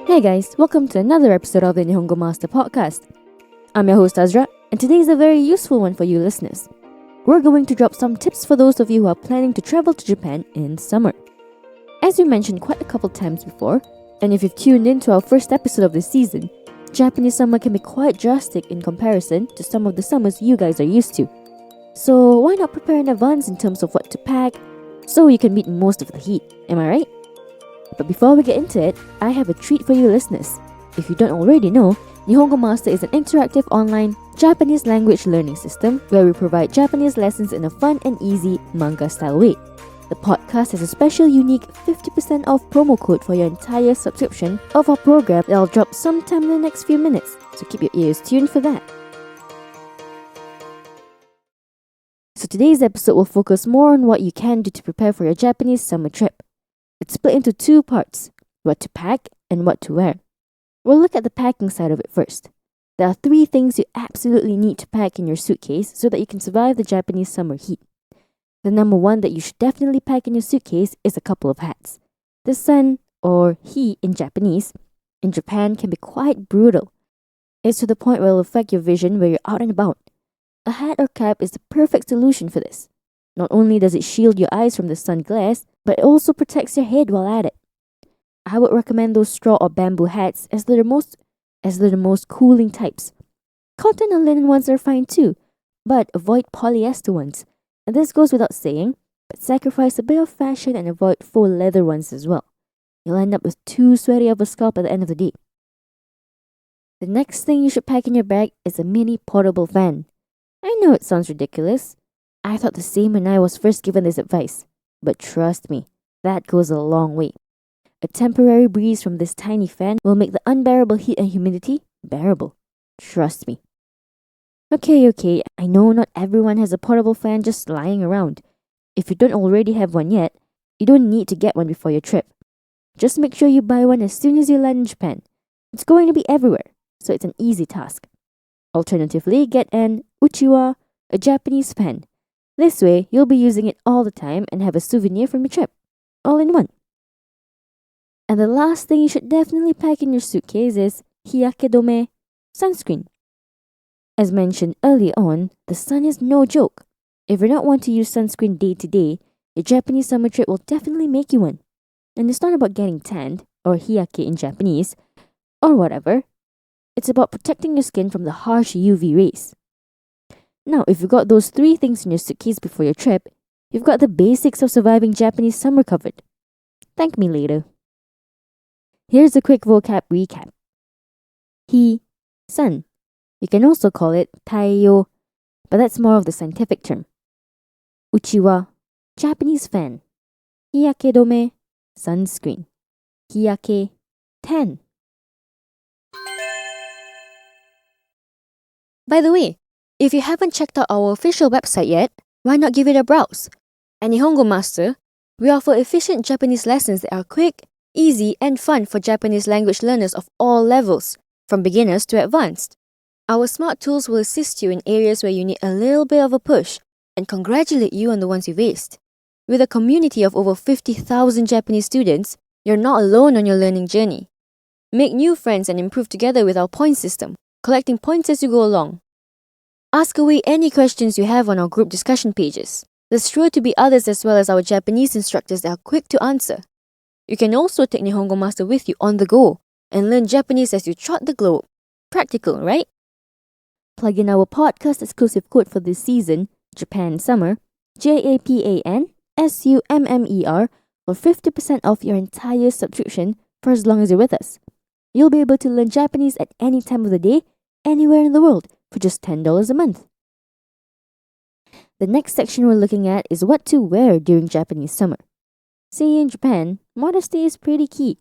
Hey guys, welcome to another episode of the Nihongo Master podcast. I'm your host Azra, and today is a very useful one for you listeners. We're going to drop some tips for those of you who are planning to travel to Japan in summer. As we mentioned quite a couple times before, and if you've tuned in to our first episode of this season, Japanese summer can be quite drastic in comparison to some of the summers you guys are used to. So why not prepare in advance in terms of what to pack, so you can meet most of the heat, am I right? But before we get into it, I have a treat for you listeners. If you don't already know, Nihongo Master is an interactive online Japanese language learning system where we provide Japanese lessons in a fun and easy manga-style way. The podcast has a special unique 50% off promo code for your entire subscription of our program that I'll drop sometime in the next few minutes, so keep your ears tuned for that. So today's episode will focus more on what you can do to prepare for your Japanese summer trip. It's split into two parts, what to pack and what to wear. We'll look at the packing side of it first. There are 3 things you absolutely need to pack in your suitcase so that you can survive the Japanese summer heat. The number 1 that you should definitely pack in your suitcase is a couple of hats. The sun, or hi in Japanese, in Japan can be quite brutal. It's to the point where it will affect your vision where you're out and about. A hat or cap is the perfect solution for this. Not only does it shield your eyes from the sun glares, but it also protects your head while at it. I would recommend those straw or bamboo hats as they're the most cooling types. Cotton or linen ones are fine too, but avoid polyester ones. And this goes without saying, but sacrifice a bit of fashion and avoid faux leather ones as well. You'll end up with too sweaty of a scalp at the end of the day. The next thing you should pack in your bag is a mini portable fan. I know it sounds ridiculous. I thought the same when I was first given this advice. But trust me, that goes a long way. A temporary breeze from this tiny fan will make the unbearable heat and humidity bearable. Trust me. Okay, I know not everyone has a portable fan just lying around. If you don't already have one yet, you don't need to get one before your trip. Just make sure you buy one as soon as you land in Japan. It's going to be everywhere, so it's an easy task. Alternatively, get an uchiwa, a Japanese fan. This way, you'll be using it all the time and have a souvenir from your trip, all in one. And the last thing you should definitely pack in your suitcase is hiyakedome, sunscreen. As mentioned earlier on, the sun is no joke. If you don't want to use sunscreen day to day, your Japanese summer trip will definitely make you one. And it's not about getting tanned, or hiyake in Japanese, or whatever. It's about protecting your skin from the harsh UV rays. Now, if you've got those 3 things in your suitcase before your trip, you've got the basics of surviving Japanese summer covered. Thank me later. Here's a quick vocab recap. Hi, sun. You can also call it taiyo, but that's more of the scientific term. Uchiwa, Japanese fan. Hiyakedome, sunscreen. Hiyake, tan. By the way, if you haven't checked out our official website yet, why not give it a browse? At Nihongo Master, we offer efficient Japanese lessons that are quick, easy, and fun for Japanese language learners of all levels, from beginners to advanced. Our smart tools will assist you in areas where you need a little bit of a push and congratulate you on the ones you've aced. With a community of over 50,000 Japanese students, you're not alone on your learning journey. Make new friends and improve together with our point system, collecting points as you go along. Ask away any questions you have on our group discussion pages. There's sure to be others as well as our Japanese instructors that are quick to answer. You can also take Nihongo Master with you on the go and learn Japanese as you trot the globe. Practical, right? Plug in our podcast exclusive code for this season, Japan Summer, JAPAN SUMMER, for 50% off your entire subscription for as long as you're with us. You'll be able to learn Japanese at any time of the day, anywhere in the world, for just $10 a month. The next section we're looking at is what to wear during Japanese summer. See, in Japan, modesty is pretty key.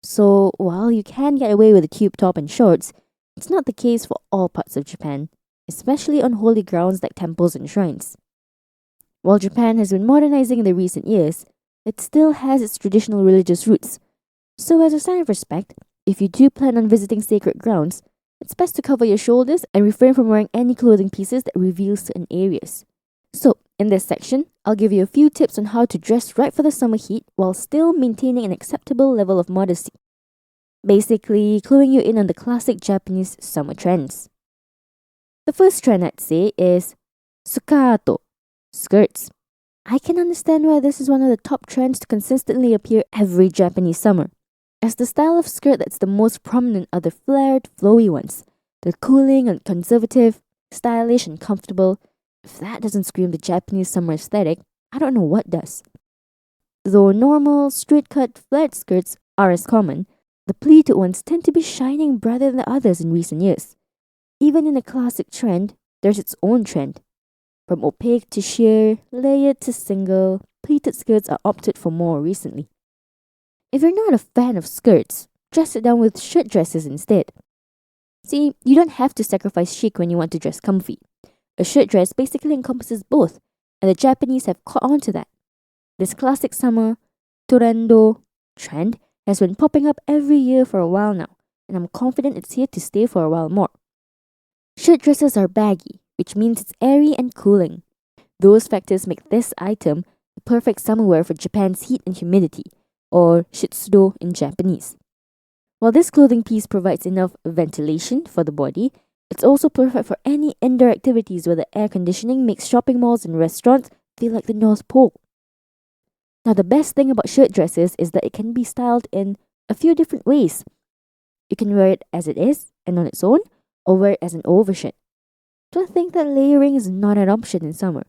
So while you can get away with a tube top and shorts, it's not the case for all parts of Japan, especially on holy grounds like temples and shrines. While Japan has been modernizing in the recent years, it still has its traditional religious roots. So as a sign of respect, if you do plan on visiting sacred grounds, it's best to cover your shoulders and refrain from wearing any clothing pieces that reveal certain areas. So, in this section, I'll give you a few tips on how to dress right for the summer heat while still maintaining an acceptable level of modesty. basically cluing you in on the classic Japanese summer trends. The first trend I'd say is Sukato Skirts. I can understand why this is one of the top trends to consistently appear every Japanese summer, as the style of skirt that's the most prominent are the flared, flowy ones. They're cooling and conservative, stylish and comfortable. If that doesn't scream the Japanese summer aesthetic, I don't know what does. Though normal, straight-cut, flared skirts are as common, the pleated ones tend to be shining brighter than the others in recent years. Even in a classic trend, there's its own trend. From opaque to sheer, layered to single, pleated skirts are opted for more recently. If you're not a fan of skirts, dress it down with shirt dresses instead. See, you don't have to sacrifice chic when you want to dress comfy. A shirt dress basically encompasses both, and the Japanese have caught on to that. This classic summer torendo trend has been popping up every year for a while now, and I'm confident it's here to stay for a while more. Shirt dresses are baggy, which means it's airy and cooling. Those factors make this item the perfect summer wear for Japan's heat and humidity, or shitsudo in Japanese. While this clothing piece provides enough ventilation for the body, it's also perfect for any indoor activities where the air conditioning makes shopping malls and restaurants feel like the North Pole. Now, the best thing about shirt dresses is that it can be styled in a few different ways. You can wear it as it is and on its own, or wear it as an overshirt. Don't think that layering is not an option in summer.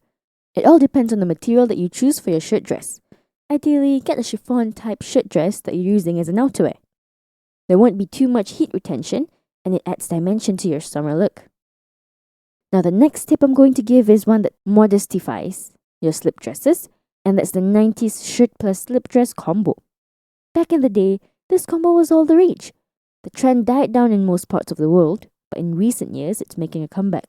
It all depends on the material that you choose for your shirt dress. Ideally, get a chiffon type shirt dress that you're using as an outerwear. There won't be too much heat retention, and it adds dimension to your summer look. Now, the next tip I'm going to give is one that modestifies your slip dresses, and that's the 90s shirt plus slip dress combo. Back in the day, this combo was all the rage. The trend died down in most parts of the world, but in recent years, it's making a comeback.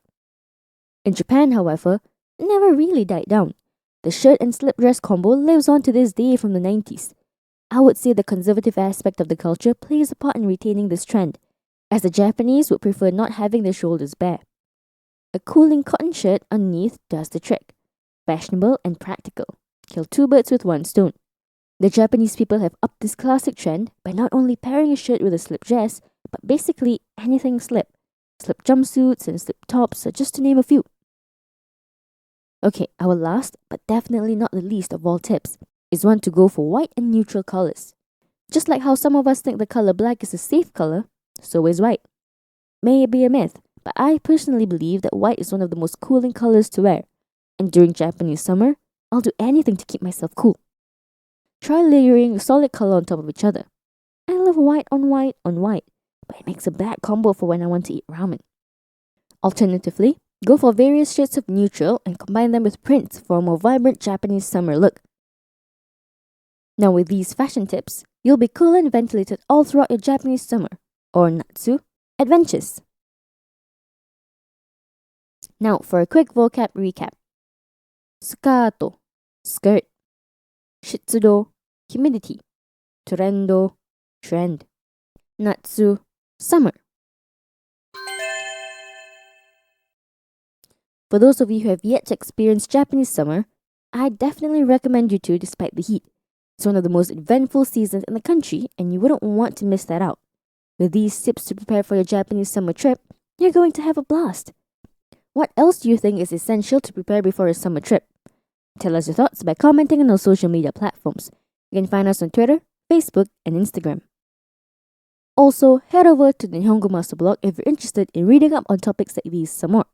In Japan, however, it never really died down. The shirt and slip dress combo lives on to this day from the 90s. I would say the conservative aspect of the culture plays a part in retaining this trend, as the Japanese would prefer not having their shoulders bare. A cooling cotton shirt underneath does the trick. Fashionable and practical. Kill two birds with one stone. The Japanese people have upped this classic trend by not only pairing a shirt with a slip dress, but basically anything slip. Slip jumpsuits and slip tops, just to name a few. Okay, our last, but definitely not the least of all tips, is one to go for white and neutral colours. Just like how some of us think the colour black is a safe colour, so is white. May be a myth, but I personally believe that white is one of the most cooling colours to wear. And during Japanese summer, I'll do anything to keep myself cool. Try layering a solid colour on top of each other. I love white on white on white, but it makes a bad combo for when I want to eat ramen. Alternatively, go for various shades of neutral and combine them with prints for a more vibrant Japanese summer look. Now with these fashion tips, you'll be cool and ventilated all throughout your Japanese summer, or Natsu, adventures. Now for a quick vocab recap. Sukato, skirt. Shitsudo, humidity. Torendo, trend. Natsu, summer. For those of you who have yet to experience Japanese summer, I definitely recommend you to despite the heat. It's one of the most eventful seasons in the country and you wouldn't want to miss that out. With these tips to prepare for your Japanese summer trip, you're going to have a blast. What else do you think is essential to prepare before a summer trip? Tell us your thoughts by commenting on our social media platforms. You can find us on Twitter, Facebook, and Instagram. Also, head over to the Nihongo Master blog if you're interested in reading up on topics like these some more.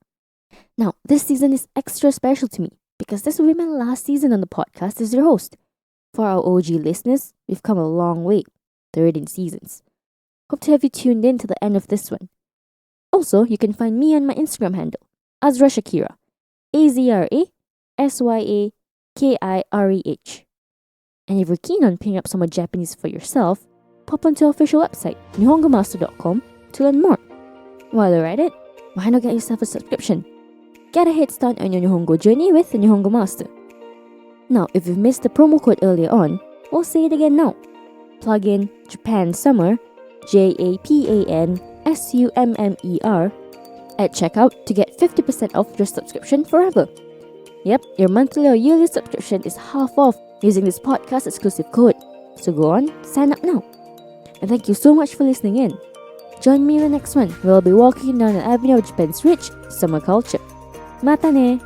Now, this season is extra special to me because this will be my last season on the podcast as your host. For our OG listeners, we've come a long way, 13 seasons. Hope to have you tuned in to the end of this one. Also, you can find me on my Instagram handle, Azra Shakira, AZRASYAKIREH. And if you're keen on picking up some more Japanese for yourself, pop onto our official website, nihongomaster.com, to learn more. While you're at it, why not get yourself a subscription? Get a head start on your Nihongo journey with the Nihongo Master. Now, if you've missed the promo code earlier on, we'll say it again now. Plug in Japan Summer, JAPANSUMMER, at checkout to get 50% off your subscription forever. Yep, your monthly or yearly subscription is half off using this podcast exclusive code. So go on, sign up now. and thank you so much for listening in. Join me in the next one, where I'll be walking down the avenue of Japan's rich summer culture. Mata ne!